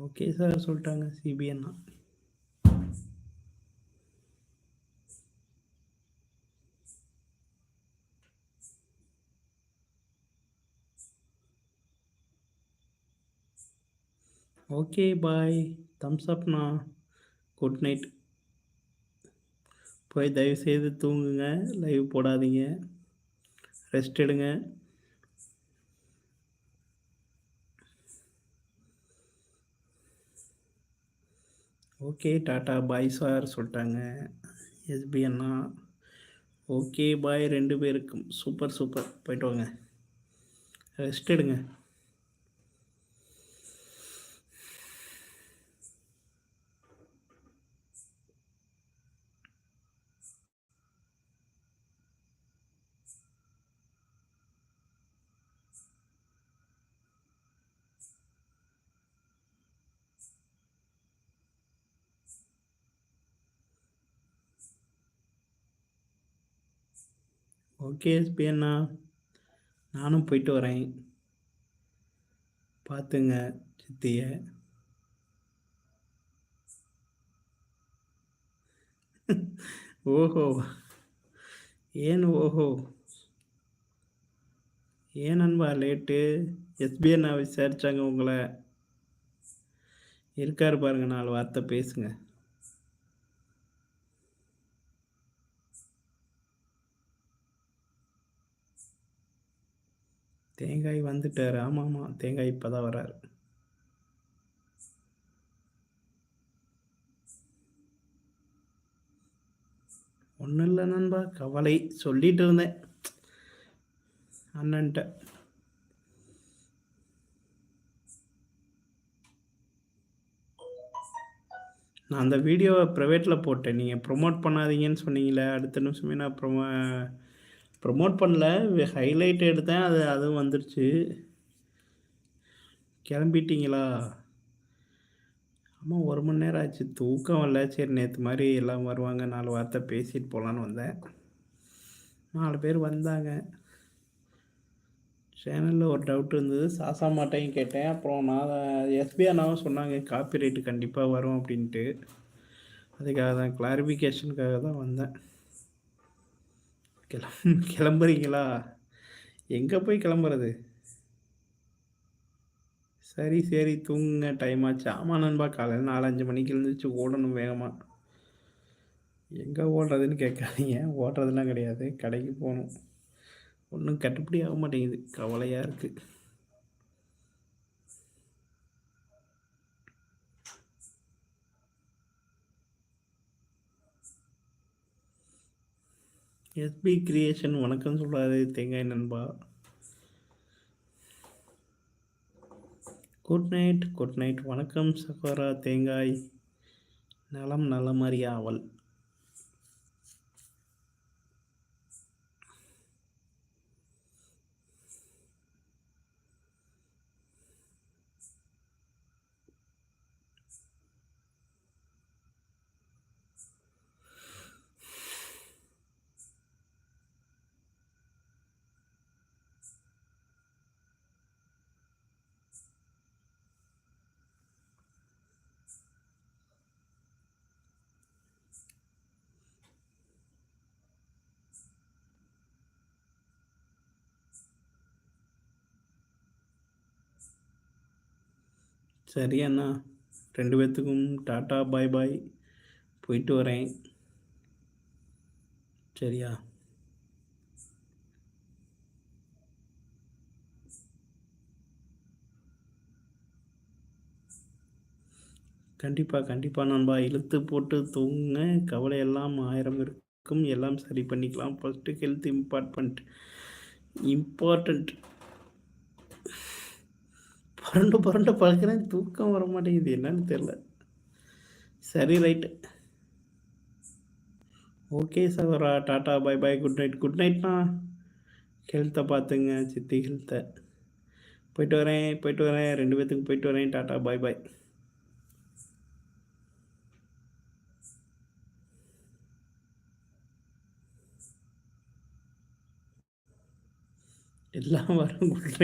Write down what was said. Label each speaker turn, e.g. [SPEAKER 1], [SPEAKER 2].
[SPEAKER 1] Okay sir சொல்லிட்டாங்க சிபிஎன்னா. Okay bye, thumbs அப்ண்ணா. Good night. போய் தயவுசெய்து தூங்குங்க, லைவ் போடாதீங்க, ரெஸ்ட் எடுங்க. ஓகே டாட்டா பாய் சார் சொல்லிட்டாங்க எஸ்பி அண்ணா. ஓகே பாய் 2 பேருக்கும். சூப்பர் சூப்பர், போயிட்டு வாங்க, ரெஸ்ட் எடுங்க. ஓகே எஸ்பி அண்ணா, நானும் போயிட்டு வரேன். பார்த்துங்க சித்திய. ஓஹோ, ஏன் ஓஹோ, ஏன் நண்பா லேட்டு? எஸ்பி அண்ணா விசாரிச்சாங்க உங்களை. இருக்காரு பாருங்க, 4 வார்த்தை பேசுங்க. தேங்காய் வந்துட்டார். ஆமாம், தேங்காய் இப்போ தான் வராரு. ஒன்றும் இல்லை நண்பா, கவலை சொல்லிட்டு இருந்தேன் அண்ணன்ட்ட. நான் அந்த வீடியோவை ப்ரைவேட்டில் போட்டேன், நீங்கள் ப்ரொமோட் பண்ணாதீங்கன்னு சொன்னீங்களே. அடுத்த நிமிஷமே நான் ப்ரொமோட் பண்ணல, ஹைலைட் எடுத்தேன். அதுவும் வந்துருச்சு. கிளம்பிட்டீங்களா? ஆமாம், 1 மணி நேரம் ஆச்சு, தூக்கம் வரல. சரி, நேற்று மாதிரி எல்லாம் வருவாங்க, 4 வார்த்தை பேசிட்டு போகலான்னு வந்தேன். 4 பேர் வந்தாங்க. சேனலில் ஒரு டவுட் இருந்தது, சாசா மாட்டையும் கேட்டேன். அப்புறம் நான் எஸ்பி அண்ணாவும் சொன்னாங்க காப்பி ரைட்டு கண்டிப்பாக வரும் அப்படின்ட்டு. அதுக்காக தான், கிளாரிஃபிகேஷனுக்காக தான் வந்தேன். கிளம்புறீங்களா? எங்கே போய் கிளம்புறது? சரி சரி, தூங்குங்க, டைம் ஆச்சு. ஆமாம் நண்பா, காலையில் 4-5 மணிக்கு எழுந்துச்சு ஓடணும் வேகமாக. எங்கே ஓடுறதுன்னு கேட்காதீங்க, ஓடுறதுலாம் கிடையாது, கடைக்கு போகணும். ஒன்றும் கட்டுப்படி ஆக மாட்டேங்குது, கவலையாக இருக்குது. எஸ்பி கிரியேஷன் வணக்கம் சொல்கிறாரு தேங்காய் நண்பா. Good night, good night. வணக்கம் சகோரா தேங்காய். நலம் நலமறியாவல். சரி அண்ணா, 2 பேர்த்துக்கும் டாட்டா பாய் பாய், போயிட்டு வரேன். சரியா? கண்டிப்பாக நண்பா, இழுத்து போட்டு தூங்குங்க. கவலையெல்லாம் 1000 இருக்கும், எல்லாம் சரி பண்ணிக்கலாம். First health important. புரண்டு பார்க்குறேன், தூக்கம் வர மாட்டேங்குது, என்னன்னு தெரில. சரி, ரைட்டு. ஓகே சகோரா, tata bye bye, good night. Good நைட்ண்ணா. ஹெல்த்தை பார்த்துங்க, சித்தி ஹெல்த்தை. போயிட்டு வரேன் 2 பேர்த்துக்கு போயிட்டு வரேன். டாட்டா பாய் பாய். எல்லாம் வரும்.